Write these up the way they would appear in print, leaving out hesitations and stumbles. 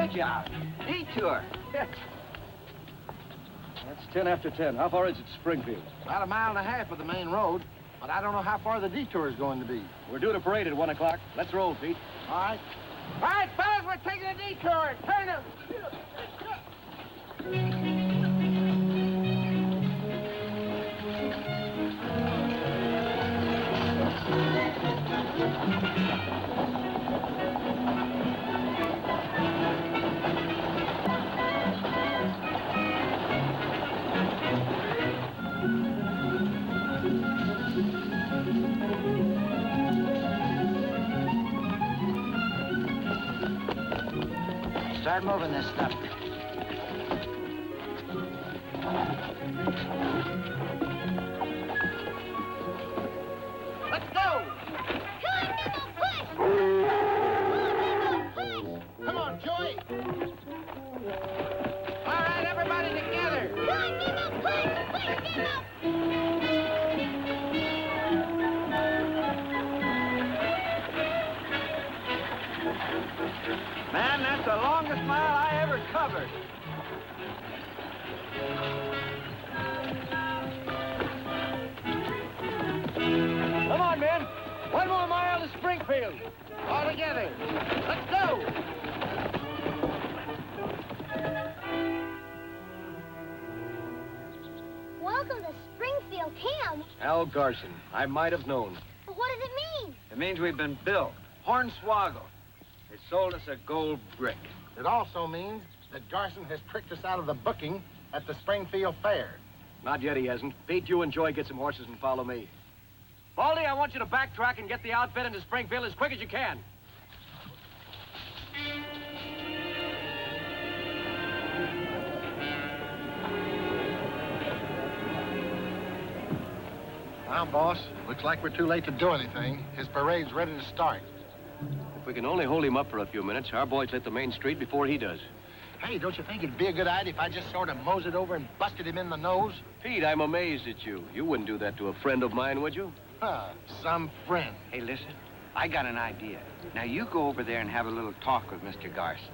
Good job. Detour. That's 10 after 10. How far is it to Springfield? About 1.5 miles of the main road, but I don't know how far the detour is going to be. We're doing a parade at 1 o'clock. Let's roll, Pete. All right. All right, fellas, we're taking a detour. Turn them. Start moving this stuff. Let's go. Come on, Joey. All right, everybody together. Man, that's the longest mile I ever covered. Come on, men. 1 more mile to Springfield. All together. Let's go. Welcome to Springfield, Tim. Al Garson. I might have known. But what does it mean? It means we've been billed. Hornswoggle. They sold us a gold brick. It also means that Garson has tricked us out of the booking at the Springfield Fair. Not yet, he hasn't. Pete, you and Joy get some horses and follow me. Baldy, I want you to backtrack and get the outfit into Springfield as quick as you can. Now, boss, looks like we're too late to do anything. His parade's ready to start. If we can only hold him up for a few minutes, our boys hit the main street before he does. Hey, don't you think it'd be a good idea if I just sort of moseyed over and busted him in the nose? Pete, I'm amazed at you. You wouldn't do that to a friend of mine, would you? Some friend. Hey, listen, I got an idea. Now, you go over there and have a little talk with Mr. Garson.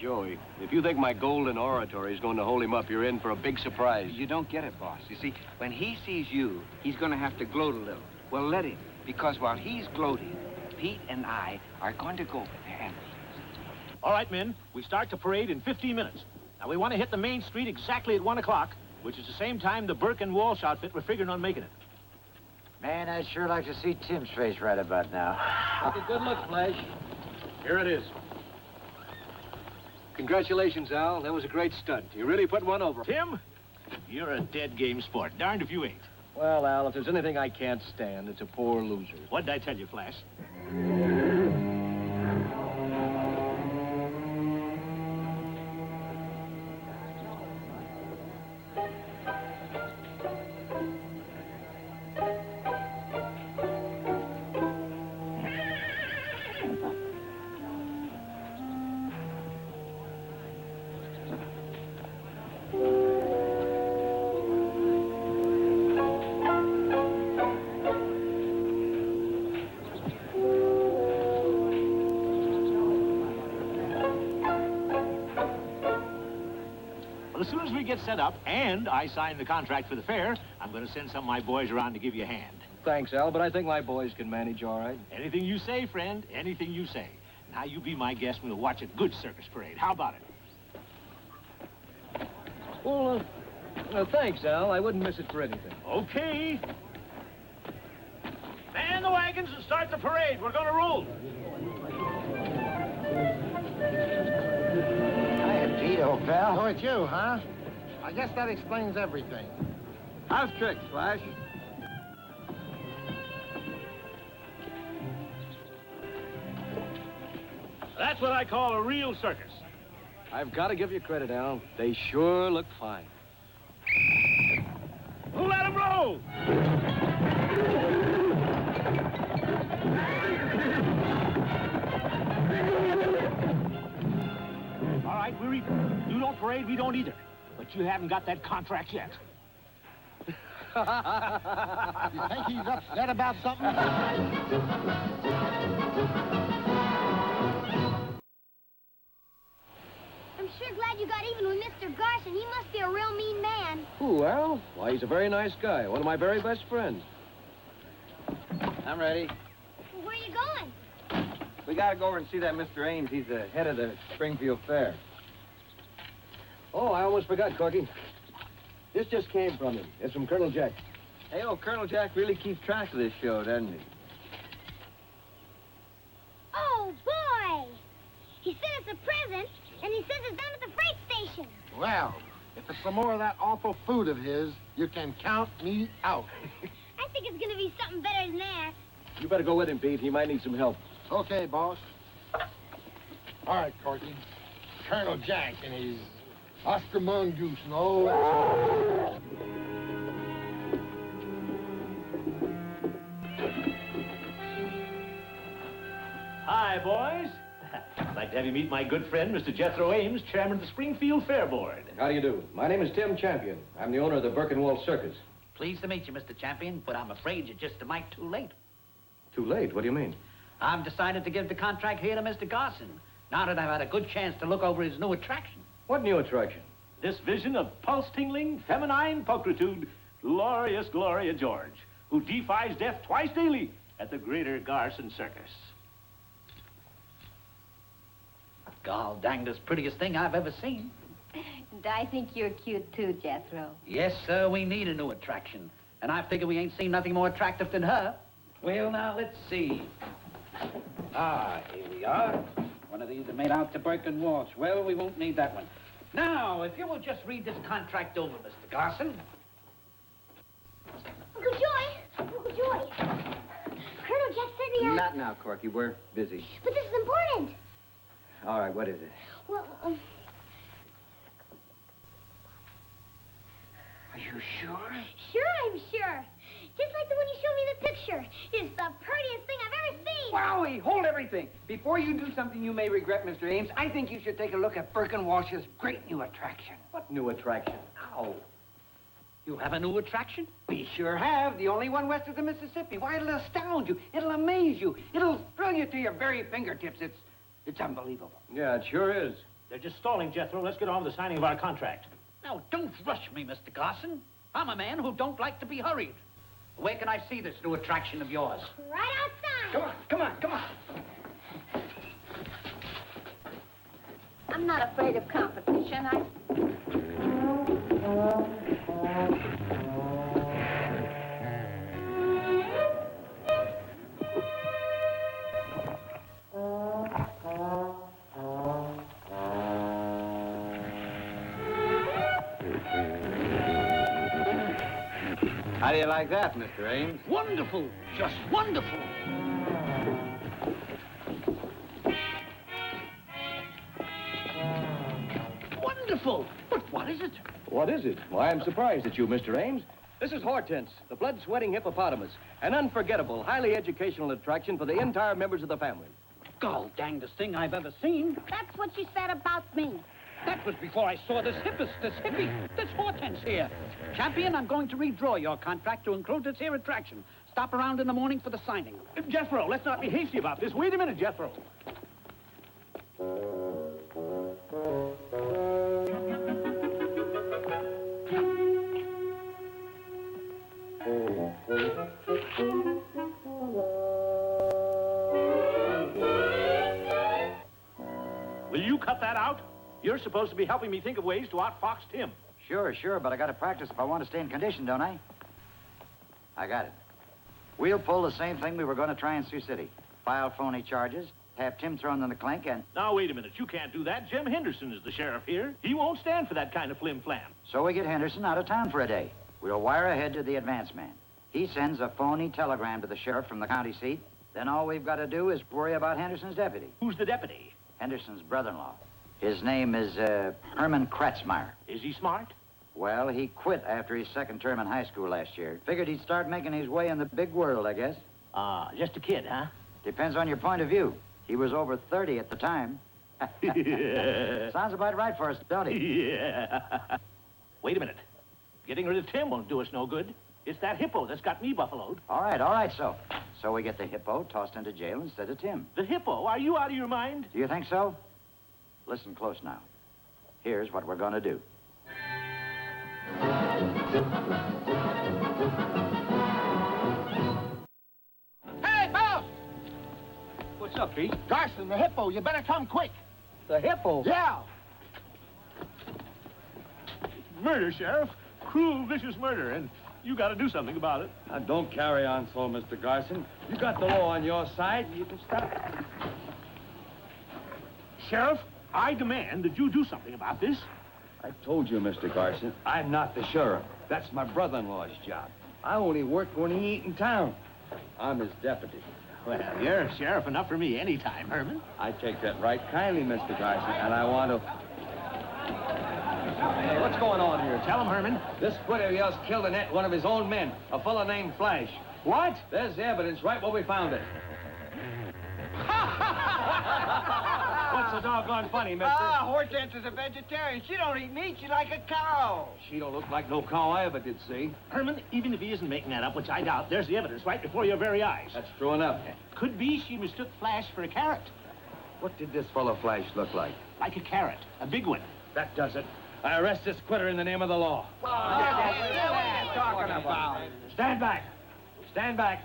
Joey, if you think my golden oratory is going to hold him up, you're in for a big surprise. You don't get it, boss. You see, when he sees you, he's going to have to gloat a little. Well, let him, because while he's gloating, Pete and I are going to go over there and... All right, men, we start the parade in 15 minutes. Now, we want to hit the main street exactly at 1 o'clock, which is the same time the Burke and Walsh outfit were figuring on making it. Man, I'd sure like to see Tim's face right about now. Take a good look, Flash. Here it is. Congratulations, Al. That was a great stunt. You really put one over. Tim, you're a dead game sport. Darned if you ain't. Well, Al, if there's anything I can't stand, it's a poor loser. What did I tell you, Flash? As soon as we get set up and I sign the contract for the fair, I'm going to send some of my boys around to give you a hand. Thanks, Al, but I think my boys can manage all right. Anything you say, friend, anything you say. Now you be my guest and we'll watch a good circus parade. How about it? Well, thanks, Al. I wouldn't miss it for anything. Okay. Man the wagons and start the parade. We're going to roll. Hiya, Pete, old pal. Oh, it's you, huh? I guess that explains everything. How's tricks, Flash? That's what I call a real circus. I've got to give you credit, Al. They sure look fine. Who let them roll? All right, we're even. You don't parade, we don't either. But you haven't got that contract yet. You think he's upset about something? glad you got even with Mr. Garson. He must be a real mean man. Ooh, well, why, he's a very nice guy. One of my very best friends. I'm ready. Well, where are you going? We gotta go over and see that Mr. Ames. He's the head of the Springfield Fair. Oh, I almost forgot, Corky. This just came from him. It's from Colonel Jack. Hey, Colonel Jack really keeps track of this show, doesn't he? Oh, boy! He said it's a present, and he says it's down at the freight station. Well, if it's some more of that awful food of his, you can count me out. I think it's gonna be something better than that. You better go with him, Pete. He might need some help. Okay, boss. All right, Corky. Colonel Jack and his Oscar Mongoose and all that. Hi, boys. I'd like to have you meet my good friend, Mr. Jethro Ames, chairman of the Springfield Fair Board. How do you do? My name is Tim Champion. I'm the owner of the Birkenwall Circus. Pleased to meet you, Mr. Champion, but I'm afraid you're just a mite too late. Too late? What do you mean? I've decided to give the contract here to Mr. Garson, now that I've had a good chance to look over his new attraction. What new attraction? This vision of pulse-tingling, feminine pulchritude, glorious Gloria George, who defies death twice daily at the Greater Garson Circus. Gall dangdest prettiest thing I've ever seen. And I think you're cute too, Jethro. Yes, sir, we need a new attraction. And I figure we ain't seen nothing more attractive than her. Well, now, let's see. Ah, here we are. One of these are made out to Burke & Walsh. Well, we won't need that one. Now, if you will just read this contract over, Mr. Garson. Uncle Joy! Uncle Joy! Colonel Jack said he has... Not now, Corky. We're busy. But this is important. All right, what is it? Well, Are you sure? Sure, I'm sure. Just like the one you showed me in the picture. It's the prettiest thing I've ever seen. Wowie, hold everything. Before you do something you may regret, Mr. Ames, I think you should take a look at Burke & Walsh's great new attraction. What new attraction? Ow. You have a new attraction? We sure have. The only one west of the Mississippi. Why, it'll astound you. It'll amaze you. It'll thrill you to your very fingertips. It's unbelievable. Yeah, it sure is. They're just stalling, Jethro. Let's get on with the signing of our contract. Now, don't rush me, Mr. Garson. I'm a man who don't like to be hurried. Where can I see this new attraction of yours? Right outside. Come on. I'm not afraid of competition. How do you like that, Mr. Ames? Wonderful. Just wonderful. Wonderful. But what is it? What is it? Why, I'm surprised at you, Mr. Ames. This is Hortense, the blood-sweating hippopotamus. An unforgettable, highly educational attraction for the entire members of the family. Gall dangdest thing I've ever seen. That's what you said about me. That was before I saw this hippie, this Hortense here. Champion, I'm going to redraw your contract to include this here attraction. Stop around in the morning for the signing. Jethro, let's not be hasty about this. Wait a minute, Jethro. Will you cut that out? You're supposed to be helping me think of ways to outfox Tim. Sure, but I gotta practice if I want to stay in condition, don't I? I got it. We'll pull the same thing we were going to try in Sioux City. File phony charges, have Tim thrown in the clink, and... Now, wait a minute. You can't do that. Jim Henderson is the sheriff here. He won't stand for that kind of flim-flam. So we get Henderson out of town for a day. We'll wire ahead to the advance man. He sends a phony telegram to the sheriff from the county seat. Then all we've got to do is worry about Henderson's deputy. Who's the deputy? Henderson's brother-in-law. His name is, Herman Kratzmeyer. Is he smart? Well, he quit after his second term in high school last year. Figured he'd start making his way in the big world, I guess. Just a kid, huh? Depends on your point of view. He was over 30 at the time. Sounds about right for us, don't he? Yeah. Wait a minute. Getting rid of Tim won't do us no good. It's that hippo that's got me buffaloed. All right, so we get the hippo tossed into jail instead of Tim. The hippo? Are you out of your mind? Do you think so? Listen close now. Here's what we're going to do. Hey, boss! What's up, Pete? Garson, the Hippo, you better come quick. The Hippo? Yeah. Murder, Sheriff. Cruel, vicious murder, and you got to do something about it. Now, don't carry on so, Mr. Garson. You got the law on your side. You can stop. Sheriff, I demand that you do something about this. I told you, Mr. Garson, I'm not the sheriff. That's my brother-in-law's job. I only work when he ain't in town. I'm his deputy. Well, you're sheriff enough for me anytime, Herman. I take that right kindly, Mr. Garson, and I want to... Hey, what's going on here? Tell him, Herman. This quitter of yours killed one of his own men, a fellow named Flash. What? There's the evidence right where we found it. What's so doggone funny, mister? Hortense is a vegetarian. She don't eat meat. She's like a cow. She don't look like no cow I ever did see. Herman, even if he isn't making that up, which I doubt, there's the evidence right before your very eyes. That's true enough. Could be she mistook Flash for a carrot. What did this fellow Flash look like? Like a carrot. A big one. That does it. I arrest this quitter in the name of the law. Talking about. Stand back. Stand back.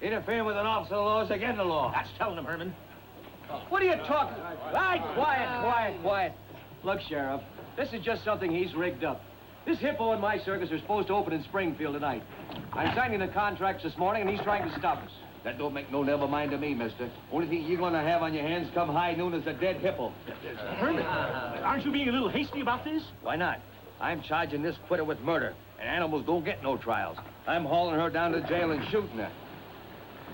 Interfering with an officer of the law is against the law. That's telling him, Herman. What are you talking? Right, quiet. Look, Sheriff, this is just something he's rigged up. This Hippo and my circus are supposed to open in Springfield tonight. I'm signing the contracts this morning, and he's trying to stop us. That don't make no never mind to me, mister. Only thing you're gonna have on your hands come high noon is a dead hippo. Herman, aren't you being a little hasty about this? Why not? I'm charging this quitter with murder, and animals don't get no trials. I'm hauling her down to jail and shooting her.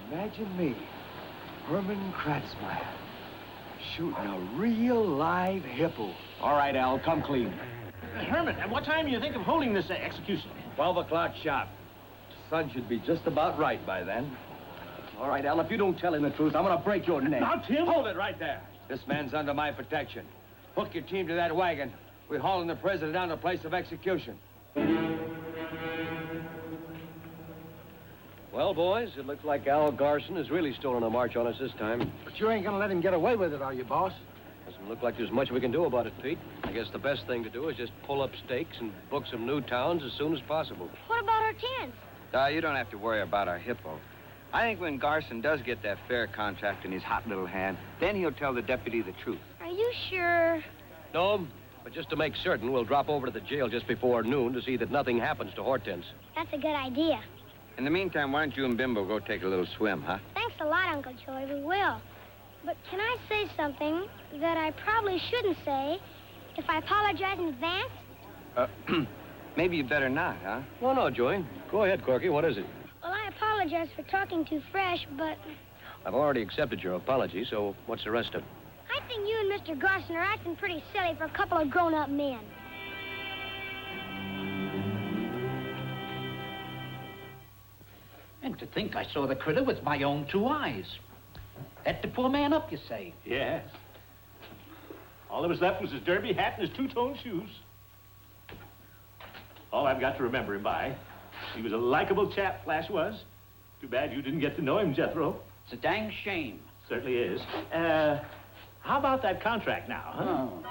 Imagine me, Herman Kratzmeyer, shooting a real live hippo. All right, Al, come clean. Herman, at what time do you think of holding this execution? 12 o'clock sharp. The sun should be just about right by then. All right, Al, if you don't tell him the truth, I'm gonna break your neck. Now, Tim! Hold it right there. This man's under my protection. Hook your team to that wagon. We're hauling the prisoner down to the place of execution. Well, boys, it looks like Al Garson has really stolen a march on us this time. But you ain't gonna let him get away with it, are you, boss? Doesn't look like there's much we can do about it, Pete. I guess the best thing to do is just pull up stakes and book some new towns as soon as possible. What about Hortense? You don't have to worry about our Hippo. I think when Garson does get that fair contract in his hot little hand, then he'll tell the deputy the truth. Are you sure? No, but just to make certain, we'll drop over to the jail just before noon to see that nothing happens to Hortense. That's a good idea. In the meantime, why don't you and Bimbo go take a little swim, huh? Thanks a lot, Uncle Joey. We will. But can I say something that I probably shouldn't say if I apologize in advance? Maybe you better not, huh? No, Joey. Go ahead, Corky. What is it? Well, I apologize for talking too fresh, but I've already accepted your apology, so what's the rest of it? I think you and Mr. Garson are acting pretty silly for a couple of grown-up men. And to think I saw the critter with my own two eyes. Set the poor man up, you say? Yes. All that was left was his derby hat and his two-tone shoes. All I've got to remember him by. He was a likable chap, Flash was. Too bad you didn't get to know him, Jethro. It's a dang shame. Certainly is. How about that contract now, huh? Oh.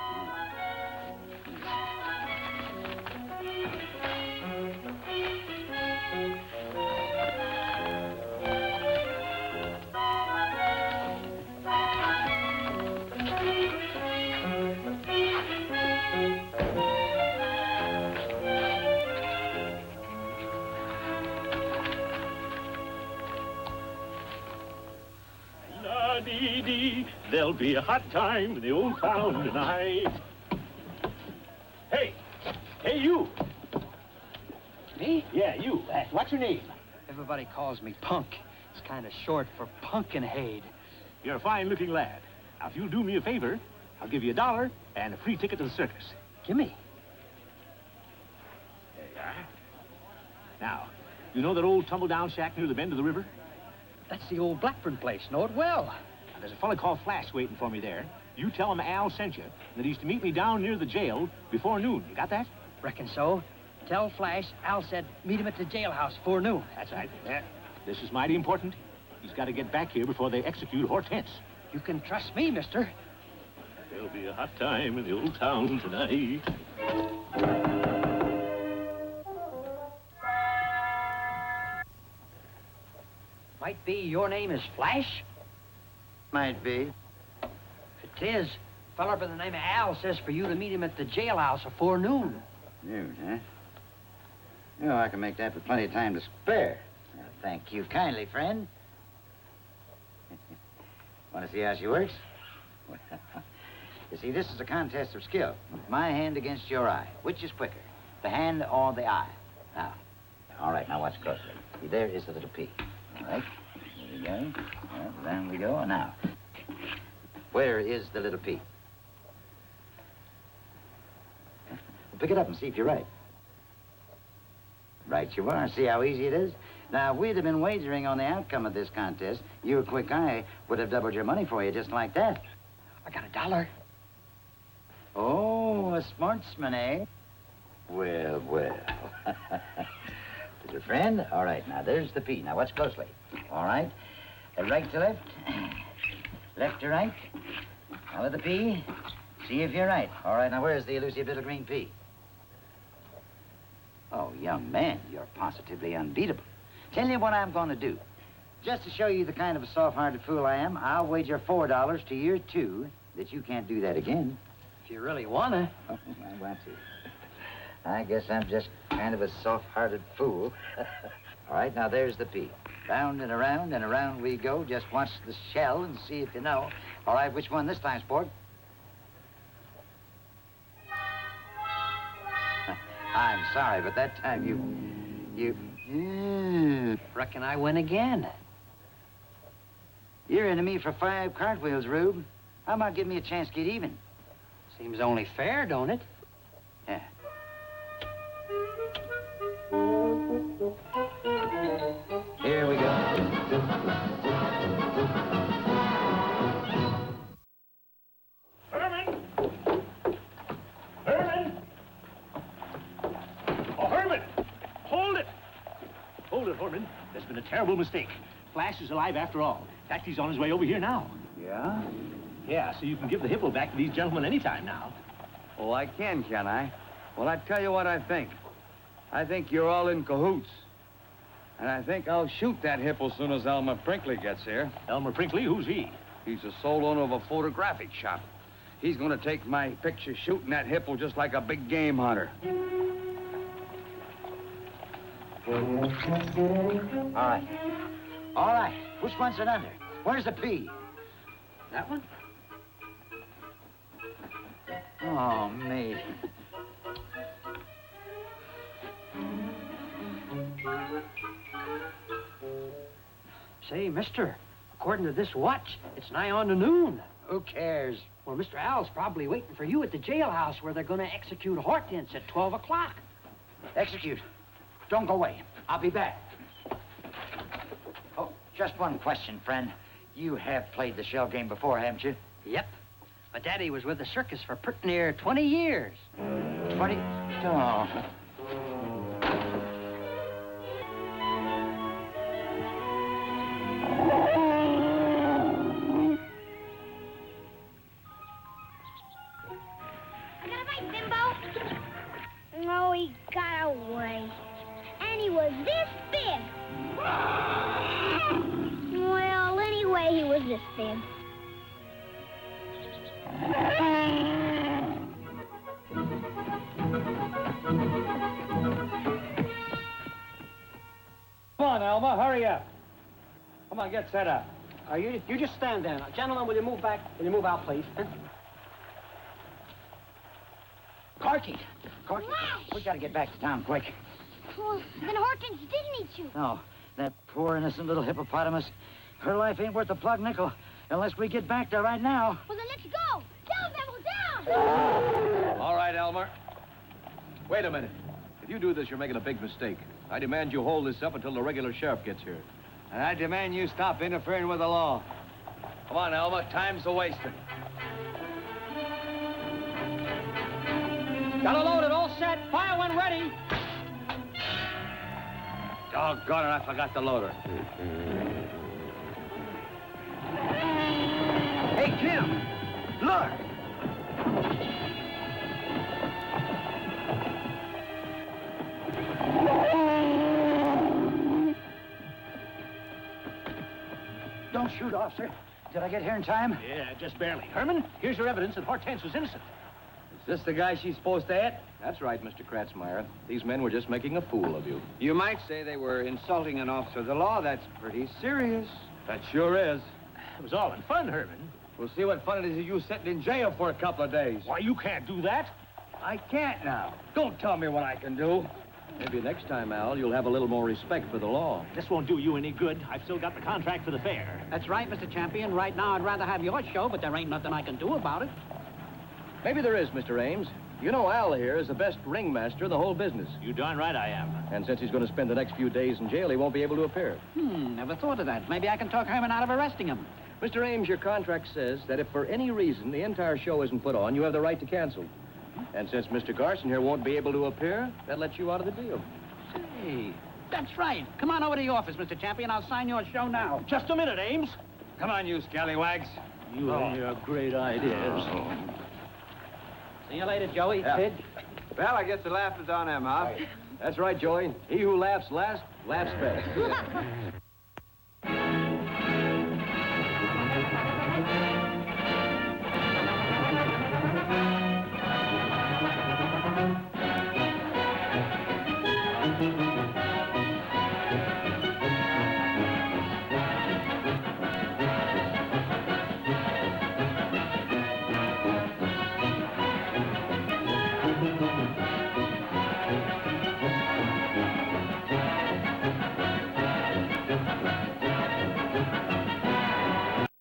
La-dee-dee, there'll be a hot time in the old town tonight. Hey, you. Me? Yeah, you. What's your name? Everybody calls me Punk. It's kind of short for Pumpkinhead. You're a fine-looking lad. Now, if you'll do me a favor, I'll give you $1 and a free ticket to the circus. Gimme. There you are. Now, you know that old tumble-down shack near the bend of the river? That's the old Blackburn place. Know it well. Now, there's a fella called Flash waiting for me there. You tell him Al sent you, and that he's to meet me down near the jail before noon. You got that? Reckon so. Tell Flash Al said meet him at the jailhouse before noon. That's right. Yeah. This is mighty important. He's got to get back here before they execute Hortense. You can trust me, mister. There'll be a hot time in the old town tonight. Might be your name is Flash? Might be. If it is, a feller by the name of Al says for you to meet him at the jailhouse afore noon. Noon, huh? Oh, I can make that with plenty of time to spare. Well, thank you kindly, friend. Want to see how she works? You see, this is a contest of skill. My hand against your eye. Which is quicker, the hand or the eye? Now, all right, now watch closely. See, there is the little P. All right, there we go. Well, down we go. Now, where is the little P? Well, pick it up and see if you're right. Right you are. See how easy it is? Now, if we'd have been wagering on the outcome of this contest, your quick eye would have doubled your money for you just like that. I got $1. Oh, a smartsman, eh? Well, well. Little friend. All right, now there's the P. Now watch closely. All right. Right to left. Left to right. Now with the P. See if you're right. All right, now where's the elusive little green P? Oh, young man, you're positively unbeatable. Tell you what I'm going to do. Just to show you the kind of a soft-hearted fool I am, I'll wager $4 to your 2 that you can't do that again. If you really wanna. Oh, I want to. I guess I'm just kind of a soft-hearted fool. All right, now there's the P. Round and around we go. Just watch the shell and see if you know. All right, which one this time, sport? I'm sorry, but that time you... Reckon I win again. You're into me for 5 cartwheels, Rube. How about giving me a chance to get even? Seems only fair, don't it? Yeah. Here we go. Herman! Herman! Oh, Herman! Hold it! Hold it, Herman. There's been a terrible mistake. Flash is alive after all. In fact, he's on his way over here now. Yeah? Yeah, so you can give the hippo back to these gentlemen anytime now. Oh, I can I? Well, I tell you what I think. I think you're all in cahoots. And I think I'll shoot that hippo as soon as Elmer Brinkley gets here. Elmer Brinkley, who's he? He's the sole owner of a photographic shop. He's gonna take my picture shooting that hippo just like a big game hunter. All right. All right. Which one's it under? Where's the P? That one? Oh, me. Say, mister, according to this watch, it's nigh on to noon. Who cares? Well, Mr. Al's probably waiting for you at the jailhouse where they're going to execute Hortense at 12 o'clock. Execute. Don't go away. I'll be back. Oh, just one question, friend. You have played the shell game before, haven't you? Yep. My daddy was with the circus for pretty near 20 years. 20? Oh. Got a bite, Bimbo. No, he got away. And he was this big. Well, anyway, he was this big. Come on, Elmer, hurry up. Come on, get set up. You just stand there. Now, gentlemen, will you move back? Will you move out, please? Corky. Flash! We gotta get back to town quick. Well, then Hortense didn't eat you. No, that poor innocent little hippopotamus. Her life ain't worth a plug nickel unless we get back there right now. Well, then let's go. Down, Bimbo, down! All right, Elmer. Wait a minute. If you do this, you're making a big mistake. I demand you hold this up until the regular sheriff gets here. And I demand you stop interfering with the law. Come on, Elmer. Time's a-wasting. Got it loaded, all set. Fire when ready. Doggone it, I forgot the loader. Hey, Jim, look. shoot, officer. Did I get here in time? Yeah, just barely. Herman, here's your evidence that Hortense was innocent. Is this the guy she's supposed to hit? That's right, Mr. Kratzmeyer. These men were just making a fool of you. You might say they were insulting an officer of the law. That's pretty serious. That sure is. It was all in fun, Herman. We'll see what fun it is of you sitting in jail for a couple of days. Why, you can't do that. I can't now. Don't tell me what I can do. Maybe next time, Al, you'll have a little more respect for the law. This won't do you any good. I've still got the contract for the fair. That's right, Mr. Champion. Right now, I'd rather have your show, but there ain't nothing I can do about it. Maybe there is, Mr. Ames. You know Al here is the best ringmaster in the whole business. You darn right I am. And since he's going to spend the next few days in jail, he won't be able to appear. Never thought of that. Maybe I can talk Herman out of arresting him. Mr. Ames, your contract says that if for any reason the entire show isn't put on, you have the right to cancel. And since Mr. Garson here won't be able to appear, that lets you out of the deal. Hey, that's right. Come on over to the office, Mr. Champion. I'll sign your show now. Just a minute, Ames. Come on, you scallywags. You and your great ideas. See you later, Joey. Yeah. Kid. Well, I guess the laugh is on them, huh? That's right, Joey. He who laughs last, laughs best.